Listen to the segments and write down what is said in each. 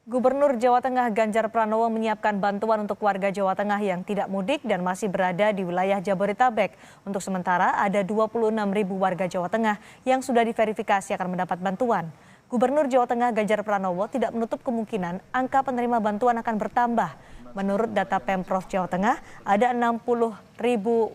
Gubernur Jawa Tengah Ganjar Pranowo menyiapkan bantuan untuk warga Jawa Tengah yang tidak mudik dan masih berada di wilayah Jabodetabek. Untuk sementara ada 26.000 warga Jawa Tengah yang sudah diverifikasi akan mendapat bantuan. Gubernur Jawa Tengah Ganjar Pranowo tidak menutup kemungkinan angka penerima bantuan akan bertambah. Menurut data Pemprov Jawa Tengah, ada 60.000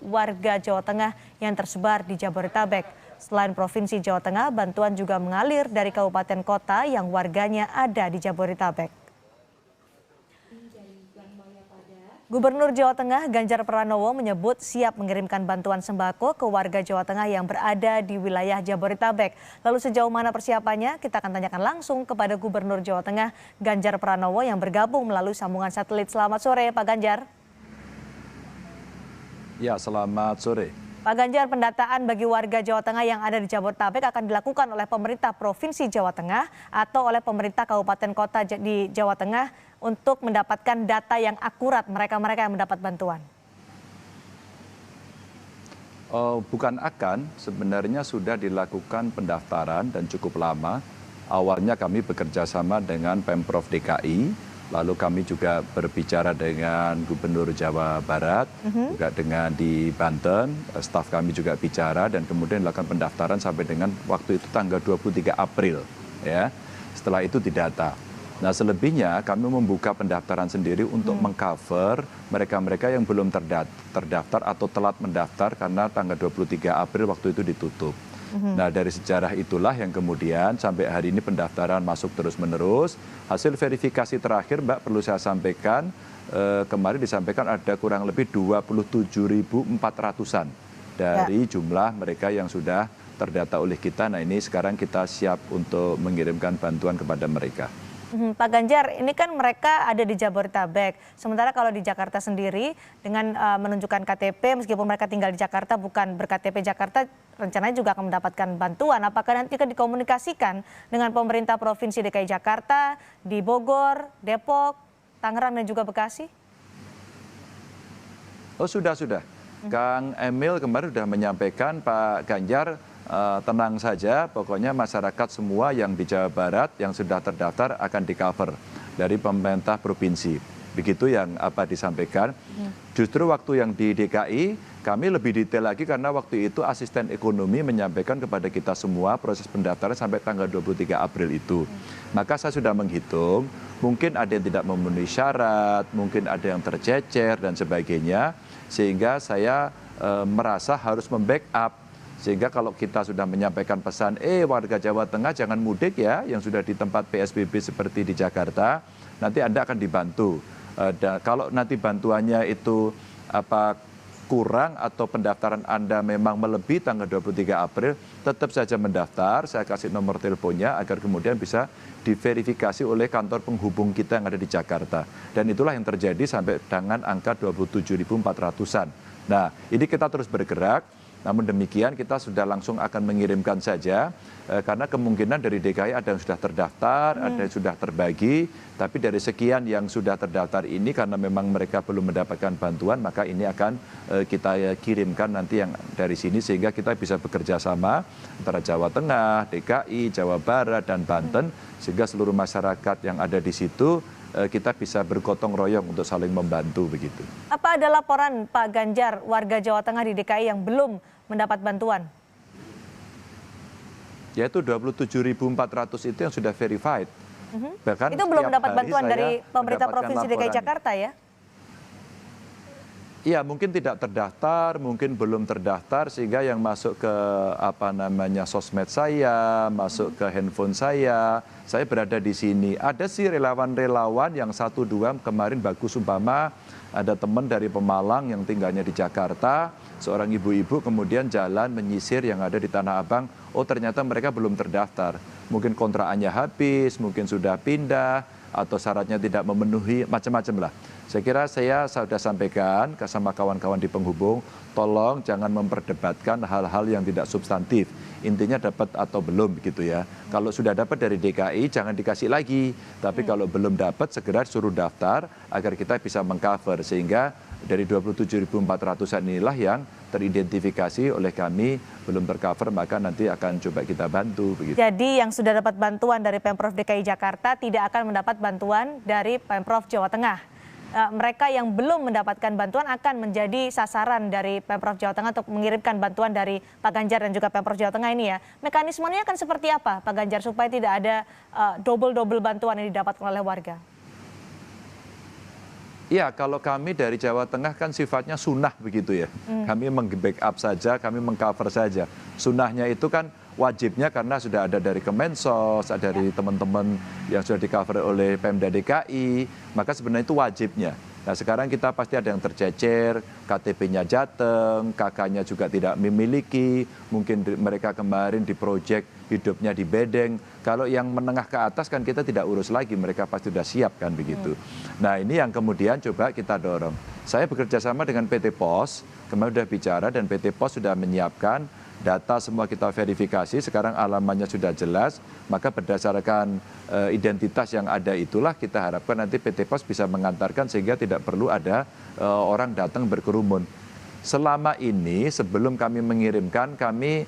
warga Jawa Tengah yang tersebar di Jabodetabek. Selain Provinsi Jawa Tengah, bantuan juga mengalir dari kabupaten kota yang warganya ada di Jabodetabek. Gubernur Jawa Tengah Ganjar Pranowo menyebut siap mengirimkan bantuan sembako ke warga Jawa Tengah yang berada di wilayah Jabodetabek. Lalu sejauh mana persiapannya? Kita akan tanyakan langsung kepada Gubernur Jawa Tengah Ganjar Pranowo yang bergabung melalui sambungan satelit. Selamat sore, Pak Ganjar. Ya, selamat sore. Pak Ganjar, pendataan bagi warga Jawa Tengah yang ada di Jabodetabek akan dilakukan oleh pemerintah Provinsi Jawa Tengah atau oleh pemerintah kabupaten kota di Jawa Tengah untuk mendapatkan data yang akurat mereka-mereka yang mendapat bantuan. Bukan akan, sebenarnya sudah dilakukan pendaftaran dan cukup lama. Awalnya kami bekerja sama dengan Pemprov DKI. Lalu kami juga berbicara dengan Gubernur Jawa Barat, juga dengan di Banten, staf kami juga bicara dan kemudian dilakukan pendaftaran sampai dengan waktu itu tanggal 23 April. Ya. Setelah itu didata. Nah selebihnya kami membuka pendaftaran sendiri untuk mengcover mereka-mereka yang belum terdaftar atau telat mendaftar karena tanggal 23 April waktu itu ditutup. Nah dari sejarah itulah yang kemudian sampai hari ini pendaftaran masuk terus-menerus. Hasil verifikasi terakhir Mbak perlu saya sampaikan, kemarin disampaikan ada kurang lebih 27.400-an dari jumlah mereka yang sudah terdata oleh kita. Nah ini sekarang kita siap untuk mengirimkan bantuan kepada mereka. Pak Ganjar, ini kan mereka ada di Jabodetabek. Sementara kalau di Jakarta sendiri dengan menunjukkan KTP, meskipun mereka tinggal di Jakarta bukan berKTP Jakarta, rencananya juga akan mendapatkan bantuan. Apakah nanti akan dikomunikasikan dengan pemerintah Provinsi DKI Jakarta, di Bogor, Depok, Tangerang dan juga Bekasi? Oh sudah. Kang Emil kemarin sudah menyampaikan Pak Ganjar, tenang saja, pokoknya masyarakat semua yang di Jawa Barat yang sudah terdaftar akan di-cover dari pemerintah provinsi. Begitu yang disampaikan. Justru waktu yang di DKI kami lebih detail lagi karena waktu itu asisten ekonomi menyampaikan kepada kita semua proses pendaftaran sampai tanggal 23 April itu. Maka saya sudah menghitung, mungkin ada yang tidak memenuhi syarat, mungkin ada yang tercecer dan sebagainya, sehingga saya merasa harus membackup. Sehingga kalau kita sudah menyampaikan pesan, warga Jawa Tengah jangan mudik ya, yang sudah di tempat PSBB seperti di Jakarta, nanti Anda akan dibantu. Dan kalau nanti bantuannya itu kurang atau pendaftaran Anda memang melebihi tanggal 23 April, tetap saja mendaftar, saya kasih nomor teleponnya agar kemudian bisa diverifikasi oleh kantor penghubung kita yang ada di Jakarta. Dan itulah yang terjadi sampai dengan angka 27.400-an. Nah, ini kita terus bergerak. Namun demikian kita sudah langsung akan mengirimkan saja karena kemungkinan dari DKI ada yang sudah terdaftar, ada yang sudah terbagi, tapi dari sekian yang sudah terdaftar ini karena memang mereka belum mendapatkan bantuan, maka ini akan kita kirimkan nanti yang dari sini sehingga kita bisa bekerja sama antara Jawa Tengah, DKI, Jawa Barat dan Banten sehingga seluruh masyarakat yang ada di situ kita bisa bergotong royong untuk saling membantu begitu. Apa ada laporan Pak Ganjar warga Jawa Tengah di DKI yang belum mendapat bantuan? Yaitu 27.400 itu yang sudah verified. Bahkan itu belum mendapat bantuan dari pemerintah Provinsi DKI Jakarta ya? Iya, mungkin tidak terdaftar, mungkin belum terdaftar sehingga yang masuk ke sosmed saya, masuk ke handphone saya berada di sini. Ada sih relawan-relawan yang 1-2 kemarin bagus umpama ada teman dari Pemalang yang tinggalnya di Jakarta, seorang ibu-ibu kemudian jalan menyisir yang ada di Tanah Abang, ternyata mereka belum terdaftar. Mungkin kontrakannya habis, mungkin sudah pindah, atau syaratnya tidak memenuhi, macam-macam lah. Saya kira saya sudah sampaikan sama kawan-kawan di penghubung, tolong jangan memperdebatkan hal-hal yang tidak substantif. Intinya dapat atau belum begitu ya. Kalau sudah dapat dari DKI jangan dikasih lagi. Tapi kalau belum dapat segera suruh daftar agar kita bisa mengcover. Sehingga dari 27.400-an inilah yang teridentifikasi oleh kami belum tercover, maka nanti akan coba kita bantu. Begitu. Jadi yang sudah dapat bantuan dari Pemprov DKI Jakarta tidak akan mendapat bantuan dari Pemprov Jawa Tengah. Mereka yang belum mendapatkan bantuan akan menjadi sasaran dari Pemprov Jawa Tengah untuk mengirimkan bantuan dari Pak Ganjar dan juga Pemprov Jawa Tengah ini ya. Mekanismenya akan seperti apa Pak Ganjar supaya tidak ada double-double bantuan yang didapatkan oleh warga? Iya, kalau kami dari Jawa Tengah kan sifatnya sunnah begitu ya. Kami meng-backup saja, kami meng-cover saja. Sunnahnya itu kan wajibnya karena sudah ada dari Kemensos, ada dari teman-teman yang sudah di-cover oleh Pemda DKI, maka sebenarnya itu wajibnya. Nah sekarang kita pasti ada yang tercecer, KTP-nya jateng, kakaknya juga tidak memiliki, mungkin mereka kemarin di proyek hidupnya di bedeng. Kalau yang menengah ke atas kan kita tidak urus lagi, mereka pasti sudah siap kan begitu. Nah ini yang kemudian coba kita dorong. Saya bekerja sama dengan PT POS, kemarin sudah bicara dan PT POS sudah menyiapkan data semua kita verifikasi, sekarang alamannya sudah jelas, maka berdasarkan identitas yang ada itulah kita harapkan nanti PT POS bisa mengantarkan sehingga tidak perlu ada orang datang berkerumun. Selama ini sebelum kami mengirimkan, kami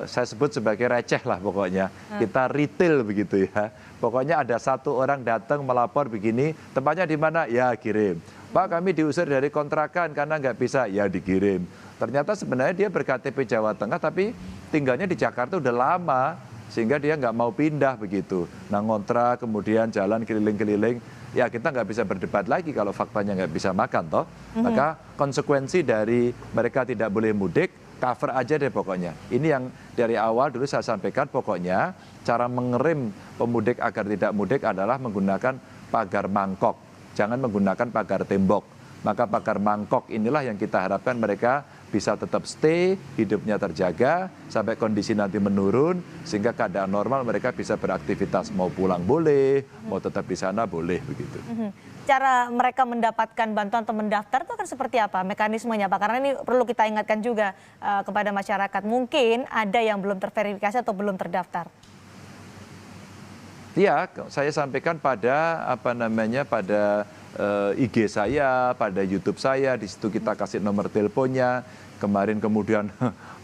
saya sebut sebagai receh lah pokoknya, kita retail begitu ya. Pokoknya ada satu orang datang melapor begini, tempatnya di mana? Ya kirim. Pak kami diusir dari kontrakan karena nggak bisa, ya dikirim. Ternyata sebenarnya dia ber-KTP Jawa Tengah tapi tinggalnya di Jakarta udah lama sehingga dia nggak mau pindah begitu. Nah ngontrak kemudian jalan keliling-keliling, ya kita nggak bisa berdebat lagi kalau faktanya nggak bisa makan toh. Maka konsekuensi dari mereka tidak boleh mudik, cover aja deh pokoknya. Ini yang dari awal dulu saya sampaikan pokoknya cara mengerem pemudik agar tidak mudik adalah menggunakan pagar mangkok. Jangan menggunakan pagar tembok. Maka pagar mangkok inilah yang kita harapkan mereka bisa tetap stay, hidupnya terjaga, sampai kondisi nanti menurun, sehingga keadaan normal mereka bisa beraktivitas, mau pulang boleh, mau tetap di sana boleh, begitu. Cara mereka mendapatkan bantuan atau mendaftar itu akan seperti apa mekanismenya Pak? Karena ini perlu kita ingatkan juga kepada masyarakat, mungkin ada yang belum terverifikasi atau belum terdaftar. Iya, saya sampaikan pada pada IG saya, pada YouTube saya, di situ kita kasih nomor teleponnya. Kemarin kemudian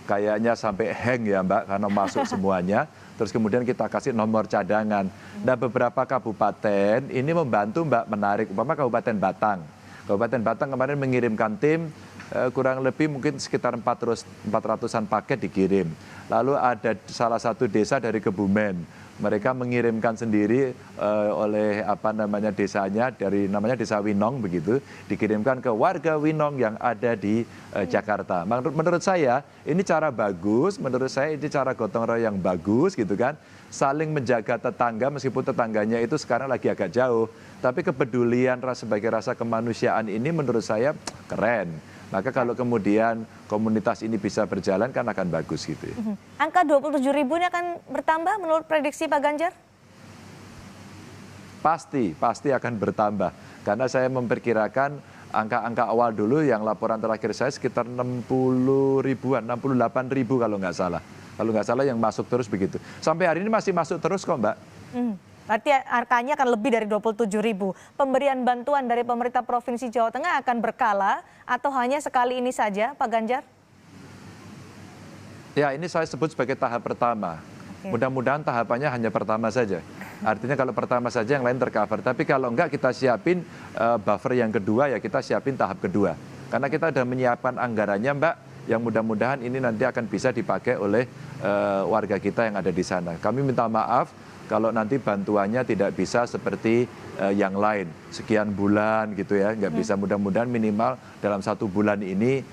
kayaknya sampai hang ya Mbak, karena masuk semuanya. Terus kemudian kita kasih nomor cadangan. Nah beberapa kabupaten ini membantu Mbak menarik, umpama Kabupaten Batang. Kabupaten Batang kemarin mengirimkan tim, kurang lebih mungkin sekitar 400-an paket dikirim. Lalu ada salah satu desa dari Kebumen. Mereka mengirimkan sendiri oleh desanya dari namanya Desa Winong begitu, dikirimkan ke warga Winong yang ada di Jakarta. Menurut saya ini cara bagus, menurut saya ini cara gotong royong yang bagus gitu kan. Saling menjaga tetangga meskipun tetangganya itu sekarang lagi agak jauh, tapi kepedulian sebagai rasa kemanusiaan ini menurut saya keren. Maka kalau kemudian komunitas ini bisa berjalan kan akan bagus gitu ya. Angka 27.000 ini akan bertambah menurut prediksi Pak Ganjar? Pasti akan bertambah. Karena saya memperkirakan angka-angka awal dulu yang laporan terakhir saya sekitar 60 ribuan, 68 ribu kalau nggak salah. Kalau nggak salah yang masuk terus begitu. Sampai hari ini masih masuk terus kok Mbak. Berarti angkanya akan lebih dari 27.000. Pemberian bantuan dari pemerintah Provinsi Jawa Tengah akan berkala atau hanya sekali ini saja, Pak Ganjar? Ya, ini saya sebut sebagai tahap pertama. Mudah-mudahan tahapannya hanya pertama saja. Artinya kalau pertama saja yang lain tercover. Tapi kalau enggak kita siapin buffer yang kedua, ya kita siapin tahap kedua. Karena kita sudah menyiapkan anggarannya Mbak, yang mudah-mudahan ini nanti akan bisa dipakai oleh warga kita yang ada di sana. Kami minta maaf kalau nanti bantuannya tidak bisa seperti yang lain, sekian bulan gitu ya, nggak bisa. Mudah-mudahan minimal dalam 1 bulan ini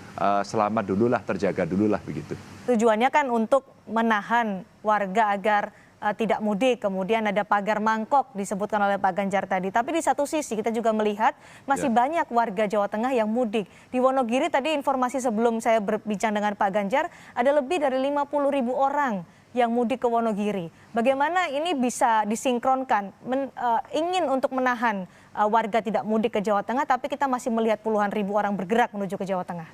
selamat dululah, terjaga dululah begitu. Tujuannya kan untuk menahan warga agar tidak mudik, kemudian ada pagar mangkok disebutkan oleh Pak Ganjar tadi. Tapi di satu sisi kita juga melihat masih banyak warga Jawa Tengah yang mudik. Di Wonogiri tadi informasi sebelum saya berbincang dengan Pak Ganjar, ada lebih dari 50.000 orang yang mudik ke Wonogiri. Bagaimana ini bisa disinkronkan, ingin untuk menahan warga tidak mudik ke Jawa Tengah, tapi kita masih melihat puluhan ribu orang bergerak menuju ke Jawa Tengah?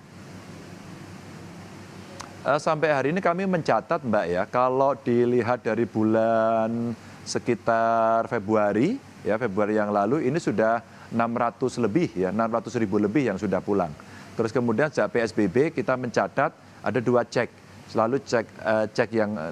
Sampai hari ini kami mencatat Mbak ya, kalau dilihat dari bulan sekitar Februari yang lalu ini sudah 600 lebih ya, 600 ribu lebih yang sudah pulang. Terus kemudian sejak PSBB kita mencatat ada 2 cek, selalu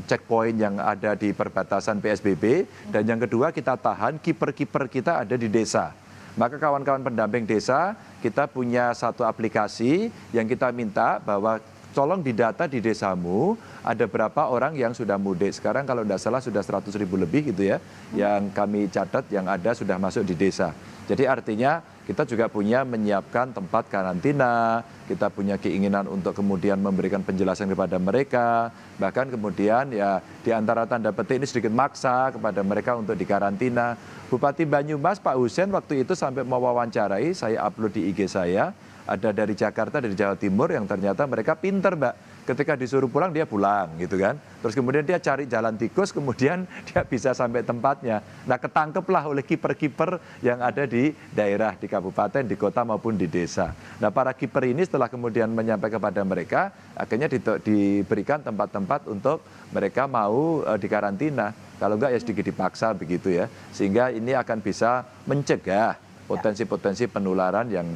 checkpoint yang ada di perbatasan PSBB, dan yang kedua kita tahan kiper-kiper kita ada di desa. Maka kawan-kawan pendamping desa kita punya satu aplikasi yang kita minta bahwa tolong didata di desamu ada berapa orang yang sudah mudik. Sekarang kalau tidak salah sudah 100 ribu lebih gitu ya, yang kami catat yang ada sudah masuk di desa. Jadi artinya kita juga punya menyiapkan tempat karantina, kita punya keinginan untuk kemudian memberikan penjelasan kepada mereka, bahkan kemudian ya di antara tanda petik ini sedikit maksa kepada mereka untuk dikarantina. Bupati Banyumas Pak Husein waktu itu sampai mewawancarai, saya upload di IG saya, ada dari Jakarta, dari Jawa Timur yang ternyata mereka pinter Mbak. Ketika disuruh pulang dia pulang gitu kan. Terus kemudian dia cari jalan tikus, kemudian dia bisa sampai tempatnya. Nah ketangkeplah oleh kiper-kiper yang ada di daerah, di kabupaten, di kota maupun di desa. Nah para kiper ini setelah kemudian menyampaikan kepada mereka, akhirnya diberikan tempat-tempat untuk mereka mau dikarantina. Kalau enggak ya sedikit dipaksa begitu ya. Sehingga ini akan bisa mencegah potensi-potensi penularan yang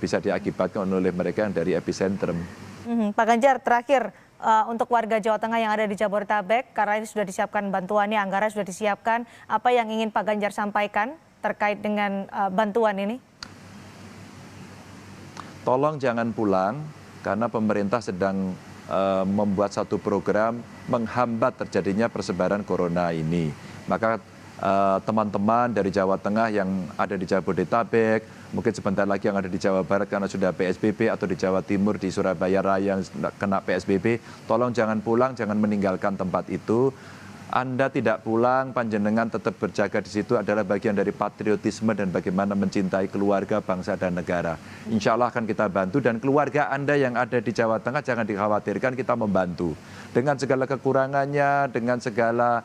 bisa diakibatkan oleh mereka yang dari epicentrum. Pak Ganjar, terakhir untuk warga Jawa Tengah yang ada di Jabodetabek, karena ini sudah disiapkan bantuannya, anggaran sudah disiapkan, apa yang ingin Pak Ganjar sampaikan terkait dengan bantuan ini? Tolong jangan pulang, karena pemerintah sedang membuat satu program menghambat terjadinya persebaran corona ini. Maka teman-teman dari Jawa Tengah yang ada di Jabodetabek, mungkin sebentar lagi yang ada di Jawa Barat karena sudah PSBB, atau di Jawa Timur, di Surabaya Raya yang kena PSBB, tolong jangan pulang, jangan meninggalkan tempat itu. Anda tidak pulang, panjenengan tetap berjaga di situ adalah bagian dari patriotisme dan bagaimana mencintai keluarga, bangsa, dan negara. Insya Allah akan kita bantu, dan keluarga Anda yang ada di Jawa Tengah jangan dikhawatirkan, kita membantu. Dengan segala kekurangannya, dengan segala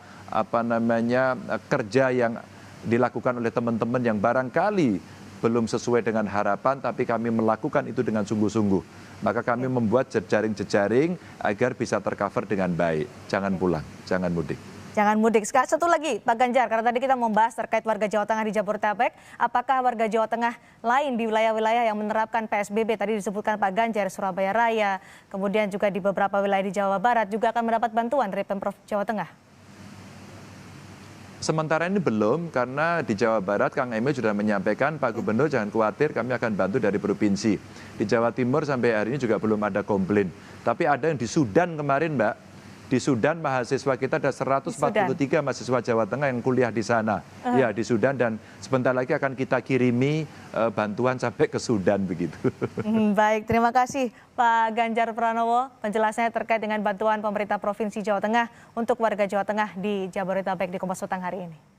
kerja yang dilakukan oleh teman-teman yang barangkali belum sesuai dengan harapan, tapi kami melakukan itu dengan sungguh-sungguh. Maka kami membuat jejaring-jejaring agar bisa tercover dengan baik. Jangan pulang, jangan mudik. Jangan mudik. Satu lagi Pak Ganjar, karena tadi kita membahas terkait warga Jawa Tengah di Jabodetabek, apakah warga Jawa Tengah lain di wilayah-wilayah yang menerapkan PSBB, tadi disebutkan Pak Ganjar, Surabaya Raya, kemudian juga di beberapa wilayah di Jawa Barat juga akan mendapat bantuan dari Pemprov Jawa Tengah? Sementara ini belum, karena di Jawa Barat Kang Emil sudah menyampaikan, Pak Gubernur jangan khawatir, kami akan bantu dari provinsi. Di Jawa Timur sampai hari ini juga belum ada komplain. Tapi ada yang di Sudan kemarin Mbak. Di Sudan mahasiswa kita ada 143 mahasiswa Jawa Tengah yang kuliah di sana. Ya di Sudan, dan sebentar lagi akan kita kirimi bantuan sampai ke Sudan begitu. Baik, terima kasih Pak Ganjar Pranowo penjelasannya terkait dengan bantuan pemerintah Provinsi Jawa Tengah untuk warga Jawa Tengah di Jabodetabek di Kompas Petang hari ini.